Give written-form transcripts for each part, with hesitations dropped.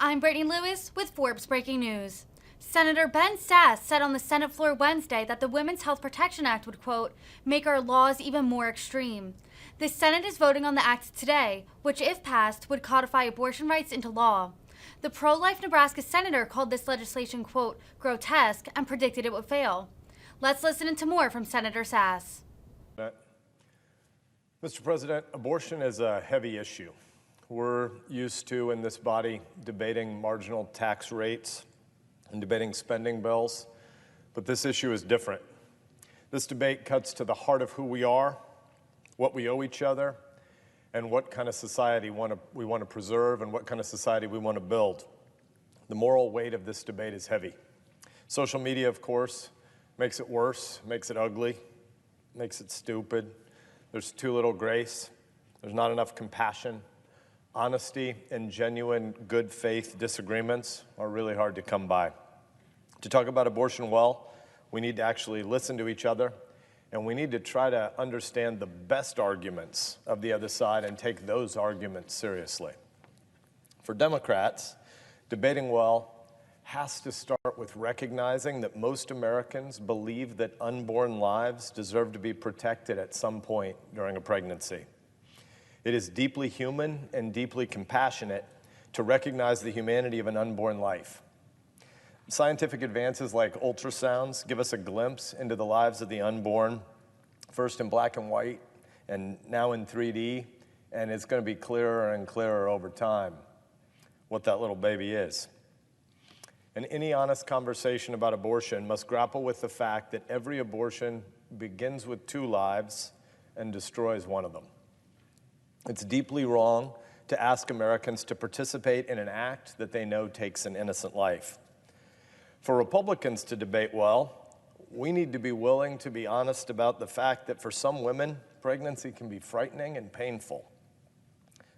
I'm Brittany Lewis with Forbes Breaking News. Senator Ben Sasse said on the Senate floor Wednesday that the Women's Health Protection Act would, quote, make our laws even more extreme. The Senate is voting on the act today, which, if passed, would codify abortion rights into law. The pro-life Nebraska senator called this legislation, quote, grotesque, and predicted it would fail. Let's listen into more from Senator Sasse. Mr. President, abortion is a heavy issue. We're used to, in this body, debating marginal tax rates and debating spending bills, but this issue is different. This debate cuts to the heart of who we are, what we owe each other, and what kind of society we want to preserve and what kind of society we want to build. The moral weight of this debate is heavy. Social media, of course, makes it worse, makes it ugly, makes it stupid. There's too little grace. There's not enough compassion. Honesty and genuine good faith disagreements are really hard to come by. To talk about abortion well, we need to actually listen to each other, and we need to try to understand the best arguments of the other side and take those arguments seriously. For Democrats, debating well has to start with recognizing that most Americans believe that unborn lives deserve to be protected at some point during a pregnancy. It is deeply human and deeply compassionate to recognize the humanity of an unborn life. Scientific advances like ultrasounds give us a glimpse into the lives of the unborn, first in black and white and now in 3D, and it's going to be clearer and clearer over time what that little baby is. And any honest conversation about abortion must grapple with the fact that every abortion begins with 2 lives and destroys one of them. It's deeply wrong to ask Americans to participate in an act that they know takes an innocent life. For Republicans to debate well, we need to be willing to be honest about the fact that for some women, pregnancy can be frightening and painful.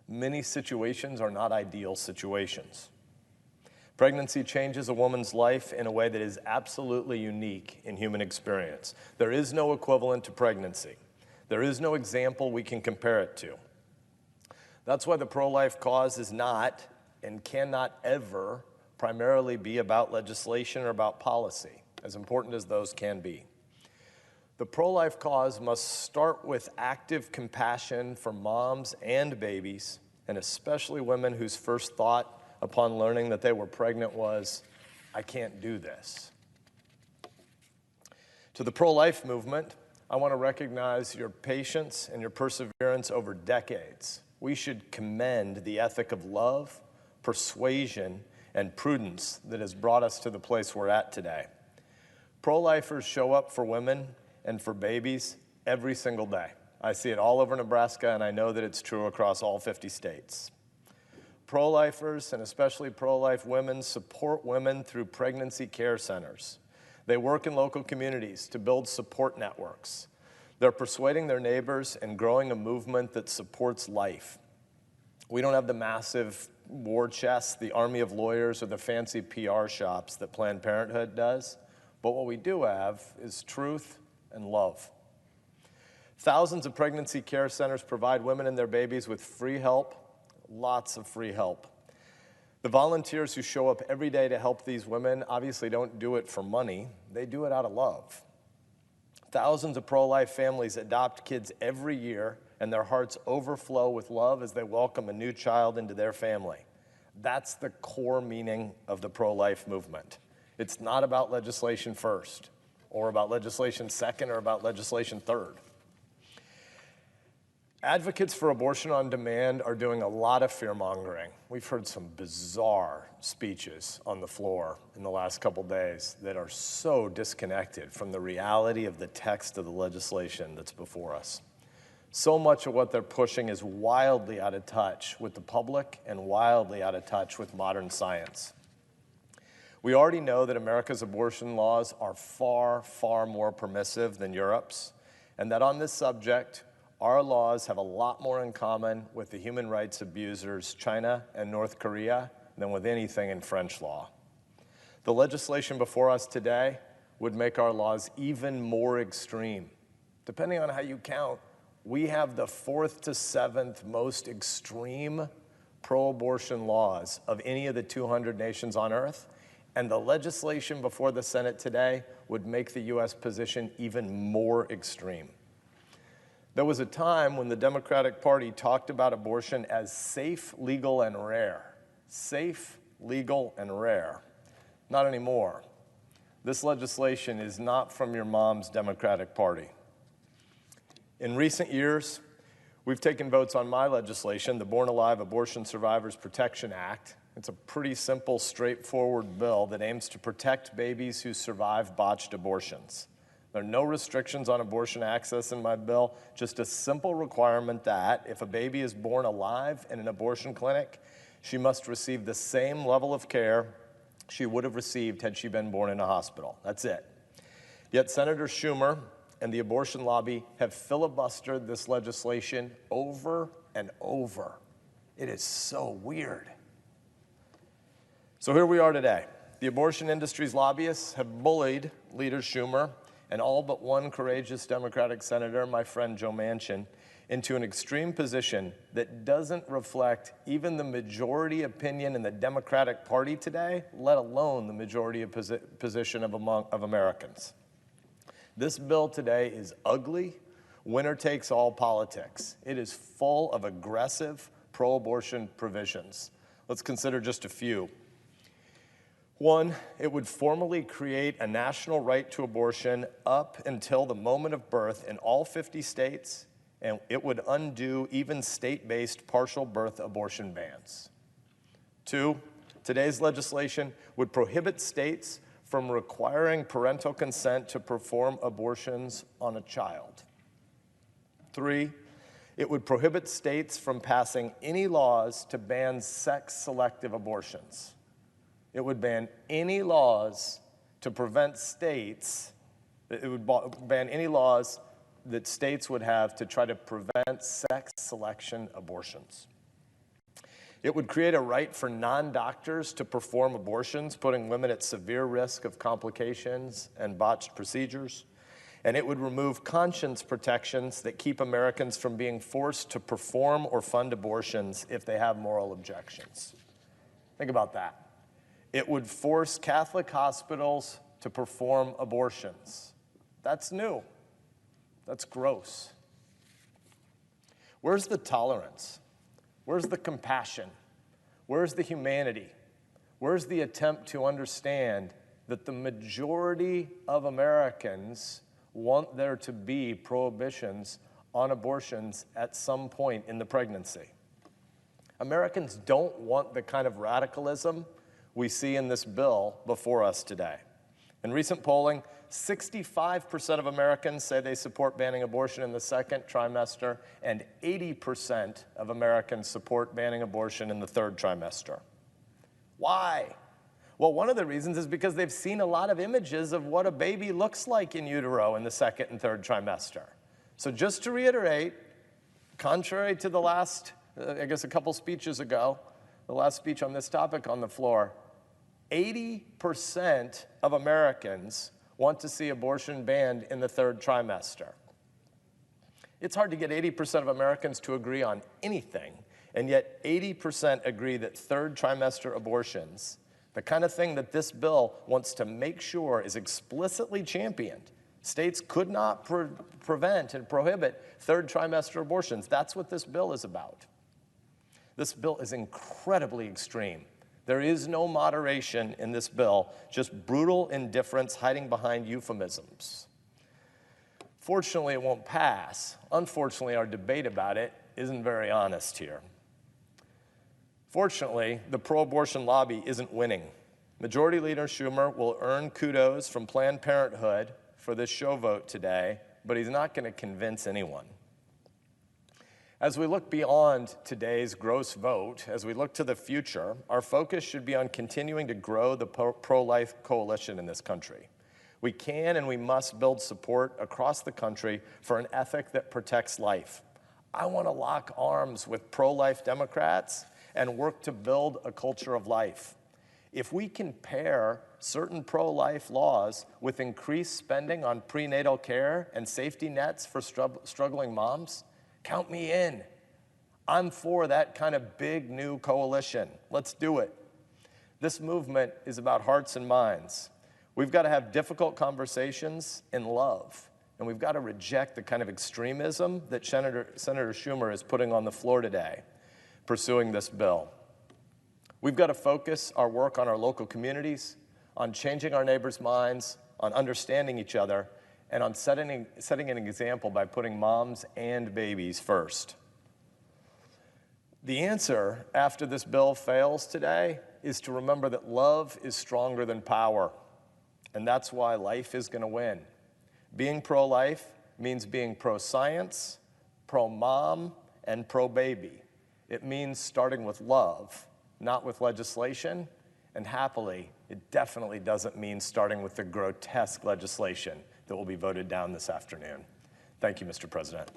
Many situations are not ideal situations. Pregnancy changes a woman's life in a way that is absolutely unique in human experience. There is no equivalent to pregnancy. There is no example we can compare it to. That's why the pro-life cause is not and cannot ever primarily be about legislation or about policy, as important as those can be. The pro-life cause must start with active compassion for moms and babies, and especially women whose first thought upon learning that they were pregnant was, I can't do this. To the pro-life movement, I want to recognize your patience and your perseverance over decades. We should commend the ethic of love, persuasion, and prudence that has brought us to the place we're at today. Pro-lifers show up for women and for babies every single day. I see it all over Nebraska, and I know that it's true across all 50 states. Pro-lifers, and especially pro-life women, support women through pregnancy care centers. They work in local communities to build support networks. They're persuading their neighbors and growing a movement that supports life. We don't have the massive war chest, the army of lawyers, or the fancy PR shops that Planned Parenthood does, but what we do have is truth and love. Thousands of pregnancy care centers provide women and their babies with free help, lots of free help. The volunteers who show up every day to help these women obviously don't do it for money, they do it out of love. Thousands of pro-life families adopt kids every year, and their hearts overflow with love as they welcome a new child into their family. That's the core meaning of the pro-life movement. It's not about legislation first, or about legislation second, or about legislation third. Advocates for abortion on demand are doing a lot of fear-mongering. We've heard some bizarre speeches on the floor in the last couple days that are so disconnected from the reality of the text of the legislation that's before us. So much of what they're pushing is wildly out of touch with the public and wildly out of touch with modern science. We already know that America's abortion laws are far, far more permissive than Europe's, and that on this subject, our laws have a lot more in common with the human rights abusers China and North Korea than with anything in French law. The legislation before us today would make our laws even more extreme. Depending on how you count, we have the 4th to 7th most extreme pro-abortion laws of any of the 200 nations on earth, and the legislation before the Senate today would make the U.S. position even more extreme. There was a time when the Democratic Party talked about abortion as safe, legal, and rare. Safe, legal, and rare. Not anymore. This legislation is not from your mom's Democratic Party. In recent years, we've taken votes on my legislation, the Born Alive Abortion Survivors Protection Act. It's a pretty simple, straightforward bill that aims to protect babies who survive botched abortions. There are no restrictions on abortion access in my bill, just a simple requirement that if a baby is born alive in an abortion clinic, she must receive the same level of care she would have received had she been born in a hospital. That's it. Yet Senator Schumer and the abortion lobby have filibustered this legislation over and over. It is so weird. So here we are today. The abortion industry's lobbyists have bullied Leader Schumer and all but one courageous Democratic senator, my friend Joe Manchin, into an extreme position that doesn't reflect even the majority opinion in the Democratic Party today, let alone the majority position of Americans. This bill today is ugly, winner-takes-all politics. It is full of aggressive pro-abortion provisions. Let's consider just a few. One, it would formally create a national right to abortion up until the moment of birth in all 50 states, and it would undo even state-based partial birth abortion bans. Two, today's legislation would prohibit states from requiring parental consent to perform abortions on a child. Three, it would prohibit states from passing any laws to ban sex-selective abortions. It would ban any laws to prevent states, it would ban any laws that states would have to try to prevent sex selection abortions. It would create a right for non-doctors to perform abortions, putting women at severe risk of complications and botched procedures. And it would remove conscience protections that keep Americans from being forced to perform or fund abortions if they have moral objections. Think about that. It would force Catholic hospitals to perform abortions. That's new. That's gross. Where's the tolerance? Where's the compassion? Where's the humanity? Where's the attempt to understand that the majority of Americans want there to be prohibitions on abortions at some point in the pregnancy? Americans don't want the kind of radicalism we see in this bill before us today. In recent polling, 65% of Americans say they support banning abortion in the second trimester, and 80% of Americans support banning abortion in the third trimester. Why? Well, one of the reasons is because they've seen a lot of images of what a baby looks like in utero in the second and third trimester. So just to reiterate, contrary to the last, I guess a couple speeches ago, the last speech on this topic on the floor, 80% of Americans want to see abortion banned in the third trimester. It's hard to get 80% of Americans to agree on anything, and yet 80% agree that third trimester abortions, the kind of thing that this bill wants to make sure is explicitly championed. States could not prevent and prohibit third trimester abortions. That's what this bill is about. This bill is incredibly extreme. There is no moderation in this bill, just brutal indifference hiding behind euphemisms. Fortunately, it won't pass. Unfortunately, our debate about it isn't very honest here. Fortunately, the pro-abortion lobby isn't winning. Majority Leader Schumer will earn kudos from Planned Parenthood for this show vote today, but he's not going to convince anyone. As we look beyond today's gross vote, as we look to the future, our focus should be on continuing to grow the pro-life coalition in this country. We can and we must build support across the country for an ethic that protects life. I want to lock arms with pro-life Democrats and work to build a culture of life. If we can pair certain pro-life laws with increased spending on prenatal care and safety nets for struggling moms, count me in. I'm for that kind of big new coalition. Let's do it. This movement is about hearts and minds. We've got to have difficult conversations in love, and we've got to reject the kind of extremism that Senator Schumer is putting on the floor today, pursuing this bill. We've got to focus our work on our local communities, on changing our neighbors' minds, on understanding each other, and on setting an example by putting moms and babies first. The answer, after this bill fails today, is to remember that love is stronger than power, and that's why life is going to win. Being pro-life means being pro-science, pro-mom, and pro-baby. It means starting with love, not with legislation, and happily, it definitely doesn't mean starting with the grotesque legislation that will be voted down this afternoon. Thank you, Mr. President.